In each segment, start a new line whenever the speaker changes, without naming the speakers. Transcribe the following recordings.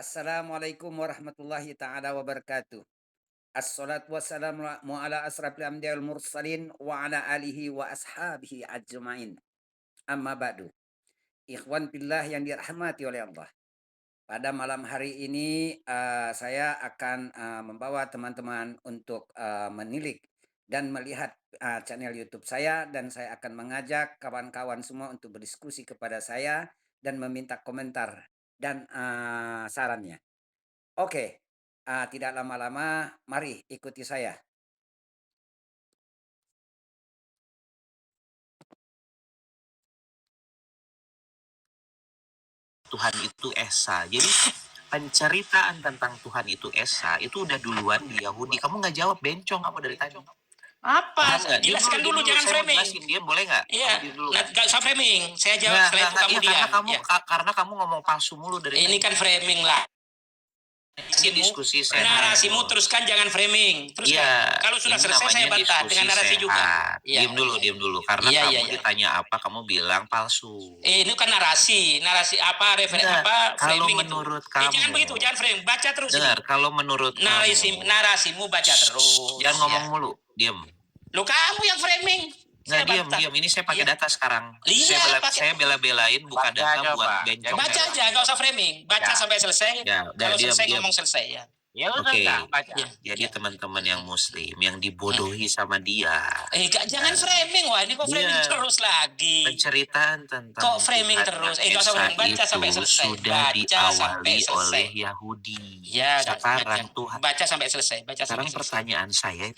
Assalamualaikum warahmatullahi taala wabarakatuh. Assalatu wassalamu ala asrafil anbiya'i wal mursalin wa ala alihi wa ashabihi ajmain. Amma ba'du. Ikhwan fillah yang dirahmati oleh Allah. Pada malam hari ini saya akan membawa teman-teman untuk menilik dan melihat channel YouTube saya, dan saya akan mengajak kawan-kawan semua untuk berdiskusi kepada saya dan meminta komentar dan sarannya. Oke, tidak lama-lama, mari ikuti saya.
Tuhan itu Esa. Jadi penceritaan tentang Tuhan itu Esa itu udah duluan di Yahudi. Kamu nggak jawab, bencong apa dari tadi?
Apa?
Nggak?
Jelaskan dulu, jangan
saya
framing.
Jelasin, dia boleh nggak?
Iya, nggak usah framing. Saya jawab setelah itu kamu diam.
Karena kamu ngomong palsu mulu dari
Ini
tadi.
kan framing lah.
Ini diskusi sehat.
Narasimu teruskan, jangan framing. Teruskan.
Iya,
kalau sudah
ini
selesai saya
namanya
bantah dengan narasi
sehat.
juga.
Iya. Diam dulu. Karena
Iya,
kamu
iya.
ditanya apa, kamu bilang palsu.
Ini kan narasi apa
Kalau
framing
menurut
itu.
kamu,
Jangan begitu, jangan framing. Baca terus.
Dengar, kalau menurut kamu,
narasimu baca terus.
jangan ngomong mulu, diam.
Lo kamu yang framing.
Nggak, diam. Ini saya pakai data sekarang.
Iya,
saya bela-belain buka data buat bencong.
Baca aja, nggak usah framing. Baca sampai selesai.
Ya,
kalau
diam,
selesai
diam.
ngomong selesai ya.
Oke.
baca.
Jadi teman-teman yang muslim yang dibodohi sama dia.
Jangan framing. Wah, ini kok framing terus lagi.
Penceritaan tentang
kok framing terus. Nggak usah framing. Baca sampai selesai.
Sudah diawali oleh Yahudi.
Ya,
sekarang Tuhan.
Baca sampai selesai.
Sekarang pertanyaan saya,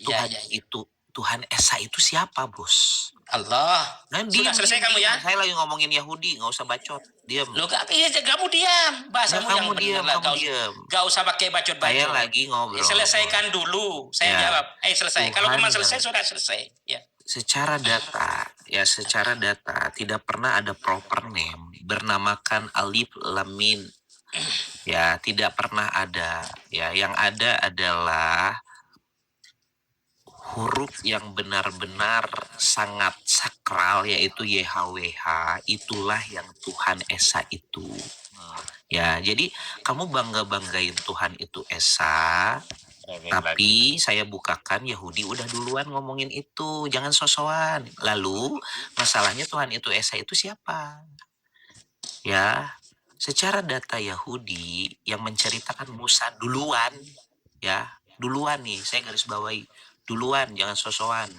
Tuhan Esa itu siapa, Bos?
Allah.
Sudah selesai kamu ya? Saya lagi ngomongin Yahudi, nggak usah bacot. Diam.
Lo kamu diam. Bahasamu yang
diam.
Gak usah pakai bacot-bacot.
Saya lagi ngobrol.
Selesaikan dulu. Saya jawab. Selesai. Kalau kamu selesai, sudah selesai. Ya. Secara
data tidak pernah ada proper name bernamakan Alif Lam Mim. Ya, tidak pernah ada. Ya, yang ada adalah huruf yang benar-benar sangat sakral, yaitu YHWH. Itulah yang Tuhan Esa itu. Ya, jadi kamu banggain Tuhan itu Esa, tapi saya bukakan Yahudi udah duluan ngomongin itu. Jangan sosokan. Lalu masalahnya Tuhan itu Esa itu siapa? Ya, secara data Yahudi yang menceritakan Musa duluan, ya, duluan nih, saya garis bawahi, duluan, jangan sosokan.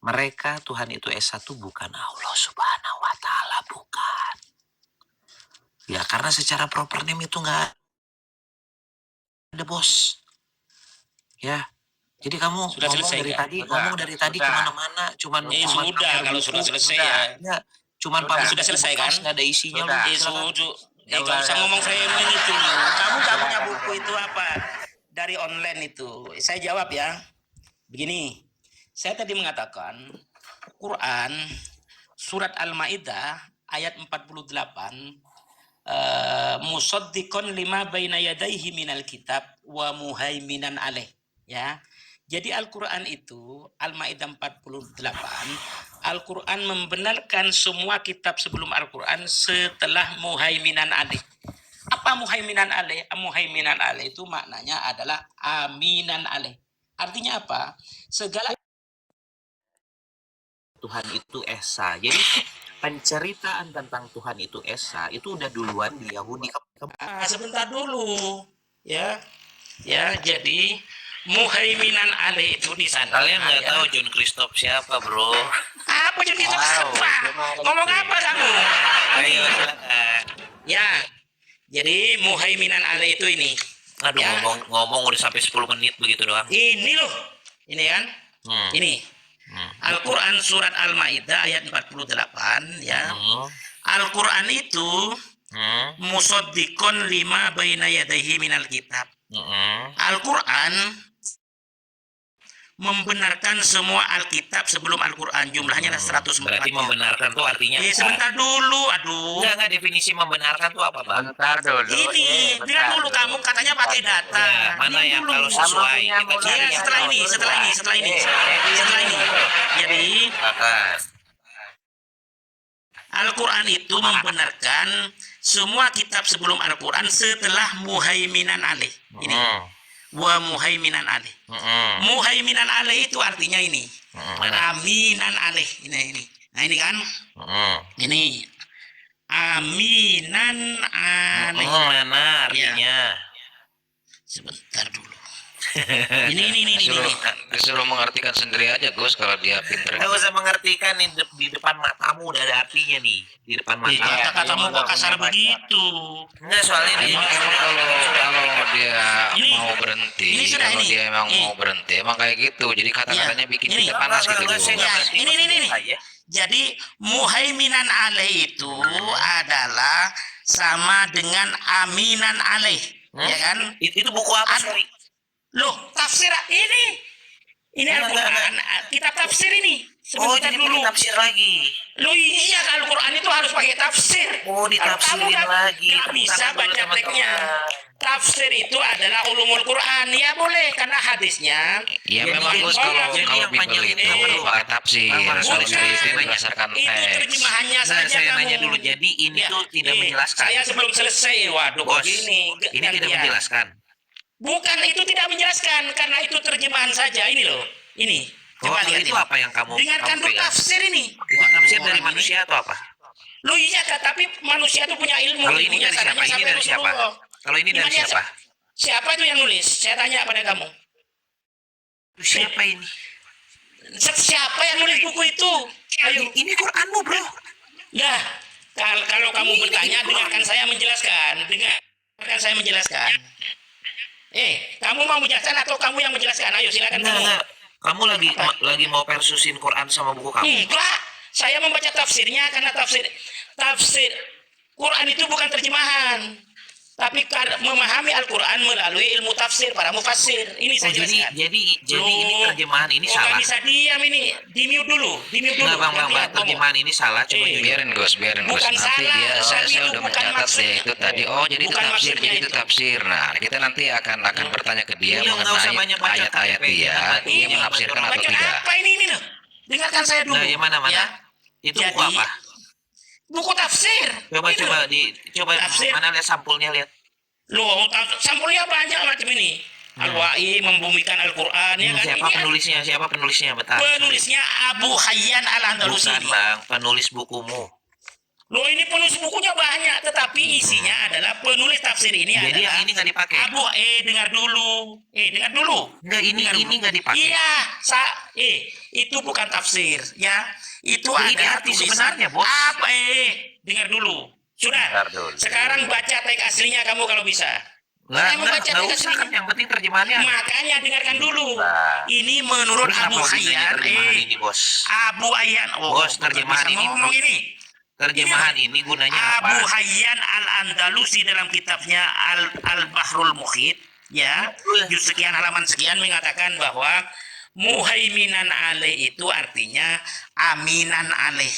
Mereka Tuhan itu Esa tuh bukan Allah Subhanahu wa Ta'ala, bukan. Ya, karena secara proper name itu nggak ada, Bos. Ya, jadi kamu ngomong dari tadi kemana-mana, cuman
sudah, kalau sudah selesai ya.
Cuman
sudah selesai kan?
Nggak ada isinya.
Gak usah ngomong framing itu. Kamu gak punya buku itu apa? Dari online itu. Saya jawab ya. Begini. Saya tadi mengatakan Quran surat Al-Maidah ayat 48 musaddiqon lima baina yadayhi minal kitab wa muhaiminan alaih. Ya. Jadi Al-Quran itu, Al-Maidah 48, Al-Quran membenarkan semua kitab sebelum Al-Quran setelah muhaiminan alaih. Apa muhaiminan alaih? Muhaiminan alaih itu maknanya adalah aminan alaih. Artinya apa? Segala
Tuhan itu Esa. Jadi penceritaan tentang Tuhan itu Esa itu udah duluan di Yahudi.
Sebentar dulu. Ya, jadi muhaiminan alaih itu di sana.
Kalian nggak tahu John Christoph siapa, bro?
Apa John Christoph? Ngomong apa kamu?
Ayo, silakan.
Ya, jadi muhaiminan alaih itu ini.
Aduh, ya. ngomong udah sampai 10 menit begitu doang.
Ini loh, ini kan? Ini. Al-Quran surat Al-Maidah ayat 48 ya. Al-Quran itu musaddiqon lima baina yadayhi minal kitab. Al-Quran membenarkan semua Alkitab sebelum Al-Quran. Jumlahnya 104.
Berarti membenarkan itu artinya
sebentar dulu, aduh.
Enggak, definisi membenarkan itu apa, Bang?
Bentar dulu. Ini, biar dulu kamu katanya pakai data.
Ya, mana yang kalau sesuai kita cari.
Setelah ini. Jadi Al-Quran itu membenarkan semua kitab sebelum Al-Quran setelah muhaiminan alaih. Ini. Wa muhaiminan alaih. Muhaiminan alaih itu artinya ini. Aminan alaih. Ini. Nah ini kan. Ini. Aminan alaih.
Mana artinya?
Sebentar dulu. Ini.
Disuruh mengartikan sendiri aja Gus kalau dia pinter. Nggak usah mengartikan di depan matamu udah ada artinya nih di depan mata.
Kata-katamu kok kasar begitu.
Enggak soalnya
Emang kalau dia mau berhenti, kalau dia emang mau berhenti, emang kayak gitu. Jadi kata-katanya bikin kita panas gitu dulu.
Ini. Jadi muhaiminan alaih itu adalah sama dengan aminan alaih, ya kan?
Itu buku apa sih?
Loh, tafsir ini. Ini Al-Quran, kitab tafsir ini. Sebentar dulu.
Tafsir lagi.
Loh iya, kalau Al-Quran itu harus pakai tafsir.
Oh, ditafsirin lagi.
Nggak bisa baca teks-nya. Tafsir itu adalah ulumul Quran. Ya boleh, karena hadisnya.
Ya memang Gus kalau Bible itu pakai tafsir, soalnya itu berdasarkan
Itu
teks.
terjemahannya saja
Saya
kamu.
nanya dulu, jadi ini tuh tidak menjelaskan.
Saya sebelum selesai, waduh
Bos,
begini.
ini tidak
gantian.
menjelaskan.
Bukan, itu tidak menjelaskan karena itu terjemahan saja. Ini loh, ini. Coba lihat
itu
ini.
apa yang kamu
Dengarkan dulu
pegang?
tafsir ini.
Itu tafsir dari manusia atau apa?
Loh iya, tapi manusia itu punya ilmu.
Kalau ini
Ilmunya
dari siapa?
sanadnya
Ini
sampai
dari siapa?
Rasulullah.
Kalau ini dari
Imannya
siapa?
Siapa itu yang nulis? Saya tanya pada kamu.
Siapa ini?
Siapa yang nulis buku itu? Ayo.
Ini Quranmu, bro.
Nah, kalau kamu bertanya, dengarkan saya menjelaskan. Dengarkan saya menjelaskan. Kamu mau menjelaskan atau kamu yang menjelaskan? Ayo silakan kamu.
Enggak. Kamu lagi mau versusin Quran sama buku kamu?
Enggak. Saya membaca tafsirnya karena tafsir Quran itu bukan terjemahan, tapi memahami Al-Quran melalui ilmu tafsir para mufassir. Ini saya jelaskan.
Jadi ini terjemahan ini salah.
Nggak bisa diam ini. Di mute dulu.
Enggak, Bang. Terjemahan ini salah. Coba
Biarin Gus.
Bukan
Nanti
salah,
saya
itu
udah
bukan
mencatat
maksud.
deh itu tadi. Oh, jadi itu
Bukan
tafsir,
maksudnya
jadi itu
itu.
tafsir. Nah, kita nanti akan bertanya ke dia
Iya, nggak usah
mengenai
banyak baca
ayat-ayat
KTP,
dia,
jangan
dia
banyak
menafsirkan
baca
atau
Baca
tidak.
apa ini loh? Dengarkan saya dulu.
Nah, yang mana?
Ya.
Itu
Jadi,
buku apa?
Buku tafsir.
Coba
Ini
coba
loh. Tafsir.
mana lihat sampulnya lihat.
Loh, sampulnya banyak macam ini. Al-Wa'i membumikan Al-Quran, ya kan?
Siapa
Ini kan
penulisnya? Siapa penulisnya? Bentar.
penulisnya Abu Hayyan Al-Andalusi.
Bukan, Bang, penulis bukumu.
Loh, ini penulis bukunya banyak, tetapi isinya adalah penulis tafsir ini
Jadi
adalah
yang ini nggak dipakai.
dengar dulu. Dengar dulu.
Enggak, ini nggak dipakai.
Iya, itu bukan tafsir, ya. Itu
Ini
ada
arti
tulisan
sebenarnya, Bos.
apa? Dengar dulu. Sudah.
Dengar dulu.
Sekarang baca teks aslinya kamu kalau bisa. Saya membaca
Nggak
teks
usah kan,
aslinya.
yang penting terjemahannya.
Makanya dengarkan dulu.
Nah.
Ini menurut
Terus
Abu
apa gunanya
Hayyan.
terjemahan ini, Bos?
Abu Hayyan.
Bos, terjemahan
bisa
ini,
ngomong ini.
Terjemahan ini gunanya
Abu
apa?
Hayyan Al-Andalusi dalam kitabnya Al-Bahrul Muhit, ya, juz sekian halaman sekian mengatakan bahwa muhaiminan alaih itu artinya aminan alaih.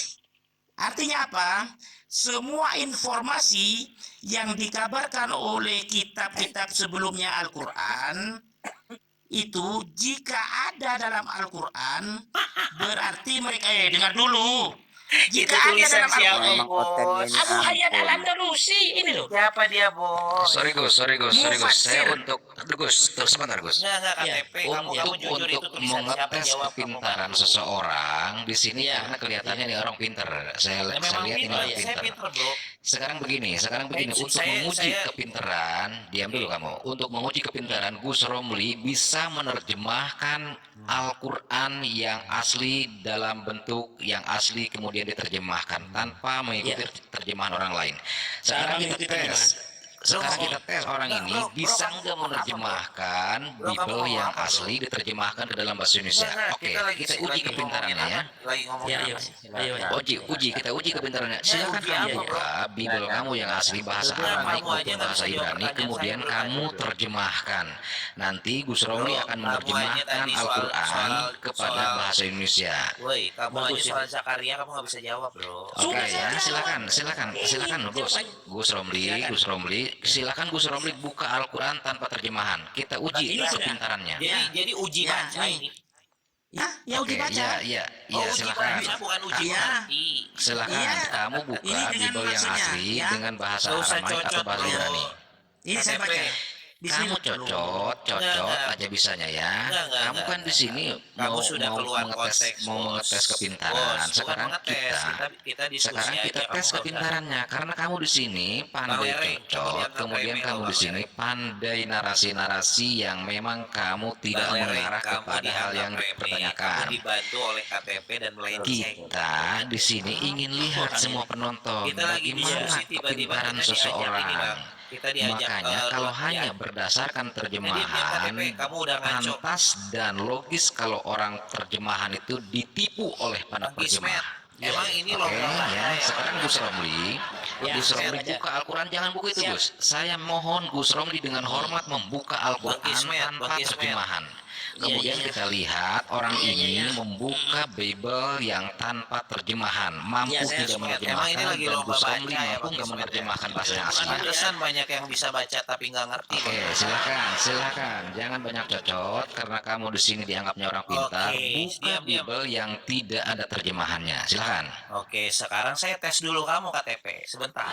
Artinya apa? Semua informasi yang dikabarkan oleh kitab-kitab sebelumnya Al-Quran itu jika ada dalam Al-Quran berarti mereka dengar dulu. Jika ada dalam Al-Quran, Abu Hayyan Al-Andalusi ini loh.
Siapa dia, Bos?
Sorry Gus. Saya
Mufassir.
Gus, sebentar Gus.
Enggak,
Ya.
KTP. Kamu jujur itu
Untuk
tulisan siapa?
mengetes
Jawab.
kepintaran seseorang di sini
Iya.
karena kelihatannya ini orang pinter. Saya
Memang
lihat ini
pintar,
orang
ya. Saya
pinter.
pintar, Bro.
Sekarang begini, untuk
Saya-
menguji
saya-
kepintaran, diam dulu kamu. Untuk menguji kepintaran, Gus Romli bisa menerjemahkan Al-Quran yang asli dalam bentuk yang asli kemudian diterjemahkan tanpa mengikuti terjemahan orang lain. Sekarang kita tes. Sekarang kita tes orang ini bisa nggak menerjemahkan Bible yang asli diterjemahkan ke dalam bahasa Indonesia. Oke, kita uji kepintarannya ya.
Lagi ngomongin
Ya,
apa
ayo.
sih?
Kita uji kepintarannya. Silakan
uji
kamu
apa,
buka Bible kamu yang asli bahasa Aramaik maupun bahasa Ibrani, kemudian kamu terjemahkan. Nanti Gus Romli akan menerjemahkan Al-Quran kepada bahasa Indonesia.
Woi, kamu aja
Bagus
soal Zakaria kamu nggak bisa jawab, Bro.
Oke ya, silakan Gus Romli, silakan Gus Romli buka Al-Quran tanpa terjemahan. Kita uji
Ini sudah.
kepintarannya.
Jadi uji
Ya,
baca
nih.
ini.
Ya uji
Oke,
baca.
iya,
Oh, uji
silakan.
baca bukan uji
Iya.
mengerti.
Silakan
Iya.
kamu
Ini
buka
dengan
Bible yang
maksudnya,
asli
ya.
dengan bahasa
Gak usah
Aramaik atau
cocot
bahasa
bro.
Ibrani.
Ini saya
KTP.
baca.
Kamu
Bismillah.
cocot
Enggak.
aja bisanya ya.
Enggak,
Kamu kan di sini
Kamu
mau
sudah
mau
keluar
mengetes
konteks,
mau
bos.
mengetes kepintaran.
Bos, bukan
Sekarang
mengetes. Kita diskusi
sekarang kita
aja. Kamu
tes
nggak usah.
kepintarannya karena kamu di sini pandai
Lereng, coba
cocot,
diangkat
kemudian
remeh
kamu
lo,
di
Bang
sini
Lereng.
pandai narasi-narasi yang memang kamu tidak
Bang Lereng,
mengarah
kamu
kepada hal
dianggap
yang
remeh.
dipertanyakan.
Kamu dibantu oleh KTP dan melenceng.
Kita di sini ingin lihat semua penonton
Kita lagi
bagaimana
diskusi tiba-tiba
kepintaran
kita diajak ini
seseorang.
bang. Kita diajak
Makanya kalau
ya.
hanya berdasarkan
Diam
terjemahan,
KTP, kamu udah ngaco.
pantas dan logis kalau orang terjemahan itu ditipu oleh para
Bang Kismet,
penjemah.
emang ini
Oke
lomba baca
ya,
ya?
sekarang Gus Romli,
Ya,
Gus
saya
Romli
baca.
buka Al-Quran, jangan buku itu
Siap.
Gus. Saya mohon Gus Romli dengan hormat membuka Al-Quran tanpa
Bang Kismet.
terjemahan. Kemudian
Iya.
kita lihat orang
Iya,
ini
iya.
membuka Bible yang tanpa terjemahan, mampu
Iya, saya
tidak
sepakat.
Emang ini
menerjemahkan,
lagi
dan
lomba
Gus
baca
Romli
ya
mampu
Bang
nggak
Kismet ya?
menerjemahkan bahasa yang
Kan
aslinya.
pantesan banyak yang bisa baca tapi nggak ngerti.
Oke, silakan, jangan banyak cocot karena kamu di sini dianggapnya orang pintar.
Oke,
Buka
diam.
Bible yang tidak ada terjemahannya. Silakan.
Oke, sekarang saya tes dulu kamu KTP. Sebentar.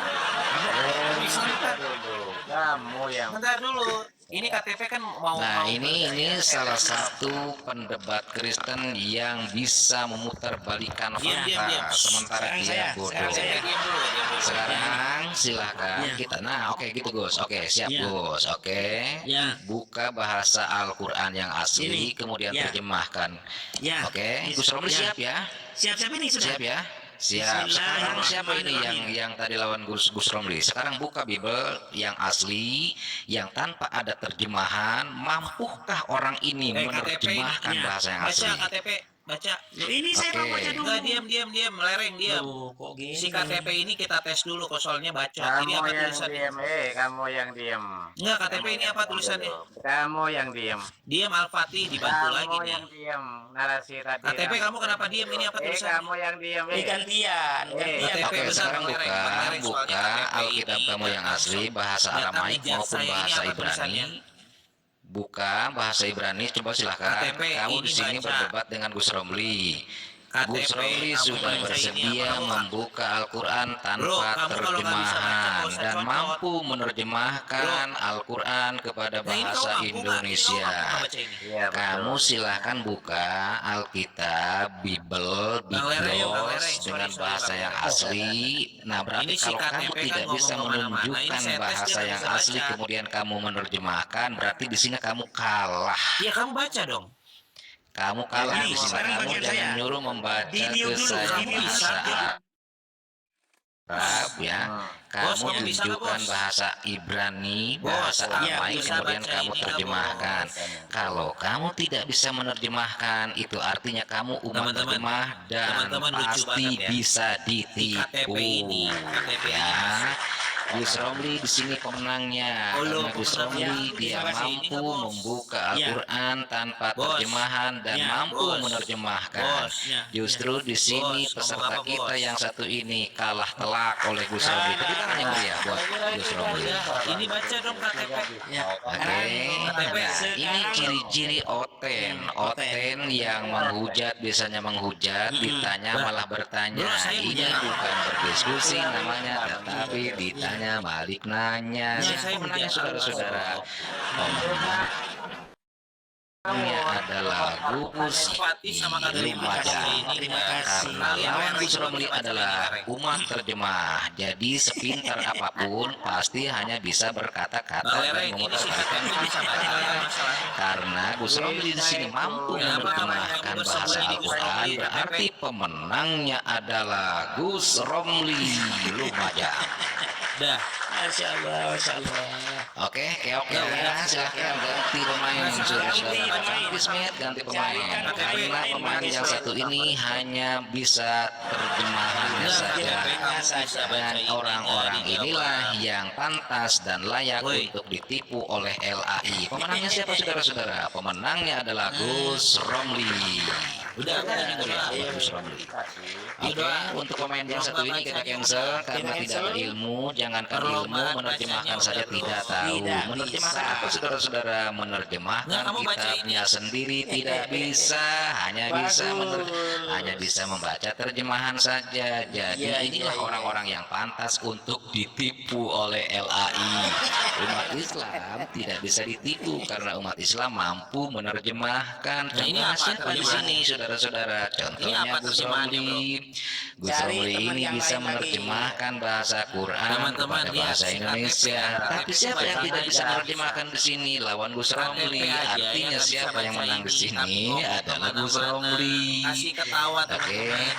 Sebentar dulu. Sebentar dulu. Ini KTP kan mau.
Nah, ini salah satu pendebat Kristen yang bisa memutarbalikkan
Diam.
fakta, sementara
Sekarang
dia
saya,
bodoh.
sekarang saya.
Diam dulu.
Sekarang silakan
Ya.
kita. Nah, oke gitu Gus. Oke, siap
Ya.
Gus. Oke.
Ya.
Buka bahasa Al-Qur'an yang asli,
Ini.
kemudian
Ya.
terjemahkan.
Ya.
Oke, Gus Romli
Ya.
siap ya?
Siap ini sudah.
Siap ya? Siap. Sekarang siapa ini
Bismillahirrahmanirrahim.
yang tadi lawan Gus Romli? Sekarang buka Bible yang asli, yang tanpa ada terjemahan. Mampukah orang ini menerjemahkan
Ya.
bahasa yang asli?
Baca KTP, baca.
Ini saya mau
Oke.
baca dulu.
Enggak, diam, melereng, diam.
Loh, kok gini?
Si KTP ini kita tes dulu kok soalnya bacot. Ini
Kamu
apa
yang
tulisannya?
diam, kamu yang diam.
Enggak, KTP ini apa tulisannya?
Kamu yang diam.
Diam Al-Fatih dibantu
Kamu
lagi nih.
yang diam. Narasi tadi.
KTP kamu kenapa diam? Ini apa tulisannya?
Kamu yang diam.
Ini gantian.
KTP
Oke,
besar,
sekarang
Bang Lereng. Bang Lereng, soalnya
buka
KTP
Alkitab
ini
kamu yang asli, bahasa
datang
Aramaik
ijazah
maupun
ini
bahasa
apa
Ibrani.
tulisannya?
Buka bahasa Ibrani, coba silahkan.
KTP
Kamu
ini
di sini
baca.
berdebat dengan Gus Romli. Gus
KTP,
Romli
kamu
sudah
baca ini
bersedia
apa, kamu, Kak?
membuka Al-Quran
Bro,
tanpa
kamu kalau nggak bisa baca,
terjemahan
nggak usah
dan
cocot.
mampu menerjemahkan Al-Quran kepada
Nah, ini kamu
bahasa
mampu nggak? Ini kamu
Indonesia.
mampu nggak baca ini?
Iya,
Kamu silahkan buka Alkitab, Bible,
Bang Lereng,
Biblos dengan
sorry,
bahasa
Bang
yang
Lereng.
asli. Nah, berarti
Ini si
kalau kamu
KTP kan
tidak
ngomong
bisa
kemana-mana. Ini
menunjukkan
saya tes, dia
bahasa
nggak
yang
bisa
asli
baca.
kemudian kamu menerjemahkan, berarti di sini kamu kalah.
Ya kamu baca dong.
Kamu kalah
Ini
di sini.
sekarang
Kamu
bagian
jangan
saya.
nyuruh membaca
Di mute
ke
dulu,
saya
di mute.
bahasa Arab ya.
Bos,
Kamu
kamu bisa nggak,
tunjukkan
Bos?
bahasa Ibrani,
Bos,
bahasa
iya,
Aramaik,
bisa
kemudian
baca
kamu
ini,
terjemahkan. Kalau kamu tidak bisa menerjemahkan, itu artinya kamu umat
Teman-teman,
terjemah dan
teman-teman lucu
pasti
banget ya.
bisa
Di
ditipu.
KTP ini, KTP
Ya.
ini.
Gus Romli di sini pemenangnya
Oh, lo
karena Gus
pemenangnya.
Romli dia
Terima kasih. Ini
mampu
nggak, Bos?
membuka
Ya.
Al-Quran tanpa
Bos.
terjemahan dan
Ya,
mampu
Bos.
menerjemahkan.
Bos.
Ya,
Justru di sini
Bos,
peserta
ngomong apa,
kita
Bos?
yang satu ini kalah telak oleh Gus Romli. Tepuk tangan yang meriah buat Gus Romli.
Ini baca dong KTP.
Ya.
Oke,
KTP.
nah, ini ciri-ciri oten. Oten yang menghujat biasanya menghujat, ditanya malah bertanya.
Bro, saya
Ini
hujat.
bukan berdiskusi namanya, tetapi ditanya balik nanya.
Ya,
Siapa
saya
menanya
hujat.
saudara-saudara? Pemenangnya adalah Gus
Fatih sama KTP
Lumajang.
ini.
Terima kasih.
Karena lawan Gus Romli adalah umat terjemah. Jadi sepintar apapun pasti hanya bisa berkata-kata
Bang
dan
Lereng, ini si
memutarbalikkan
KTP bisa baca masalahnya.
karena Gus Romli di sini mampu menerjemahkan bahasa Al-Quran, berarti pemenangnya adalah Gus Romli Lumajang.
Dah.
Masya Allah, Masya Allah.
Oke, keok ya, silahkan ganti pemain saudara-saudara. Bismillah, ganti pemain. Karena pemain yang satu ini hanya bisa terjemahannya saja. Dan orang-orang ini inilah yang pantas dan layak
Woi.
untuk ditipu oleh LAI. Pemenangnya siapa saudara-saudara? Pemenangnya adalah Gus Romli.
Udah,
Kan ini mulia,
Iya,
Gus Romli.
Iya,
Oke, untuk pemain yang satu ini kita cancel karena tidak berilmu. Jangankan ilmu, menerjemahkan saja tidak tahu.
Tidak
Menerjemahkan
bisa.
apa saudara-saudara? Menerjemahkan
Nggak, kamu bacain
kitabnya sendiri tidak bisa, hanya bisa membaca terjemahan saja. Jadi
Iya,
inilah
iya,
orang-orang yang pantas untuk ditipu oleh LAI. Umat Islam tidak bisa ditipu karena umat Islam mampu menerjemahkan.
Nah, ini
Contohnya
apa
siapa di
terjemahannya?
sini saudara-saudara? Contohnya
apa
Gus
terjemahannya, bro?
Romli. Gus
Cari
Romli
teman
ini
yang
bisa
lain lagi.
menerjemahkan bahasa Quran
Teman-teman,
kepada
lihat
bahasa
si
Indonesia.
KTP,
Tapi siapa yang tidak bisa
aja.
menerjemahkan di sini? Lawan Gus Romli.
KTP aja,
Artinya
yang nggak bisa
siapa yang
baca
menang di
ini,
sini
tapi ngomong
adalah Gus
kemana-mana.
Romli.
Kasih ketawa
Oke.
teman-teman.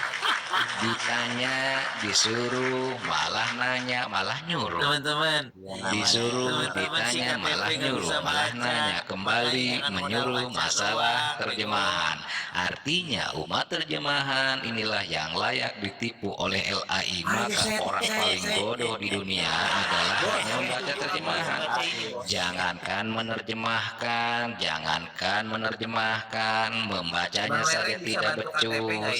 Ditanya, disuruh, malah nanya, malah nyuruh.
Teman-teman.
Disuruh,
Teman-teman, si
ditanya,
KTP
malah
nggak
nyuruh,
bisa
malah
baca.
nanya, kembali
Makanya jangan
menyuruh
modal baca
masalah
doang,
terjemahan. Artinya umat terjemahan inilah yang layak ditipu oleh LAI. Maka orang paling bodoh di dunia adalah hanya membaca terjemahan. Jangankan menerjemahkan, membacanya saja tidak becus.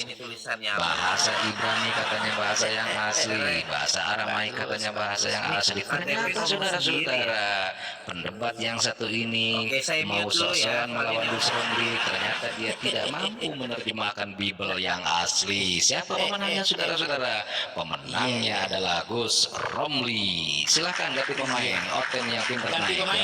Bahasa Ibrani katanya bahasa yang asli, bahasa Aramaik katanya bahasa yang asli. Ternyata saudara-saudara, pendebat yang satu ini
Oke, saya
mau
mute dulu ya.
sok-sokan melawan Gus Romli, ternyata dia tidak mampu menerjemahkan Bible yang asli. Siapa pemenangnya saudara-saudara? Pemenangnya adalah Gus Romli. Silakan ganti pemain, Oten yang pintar
Ganti
naik
pemain.
ya.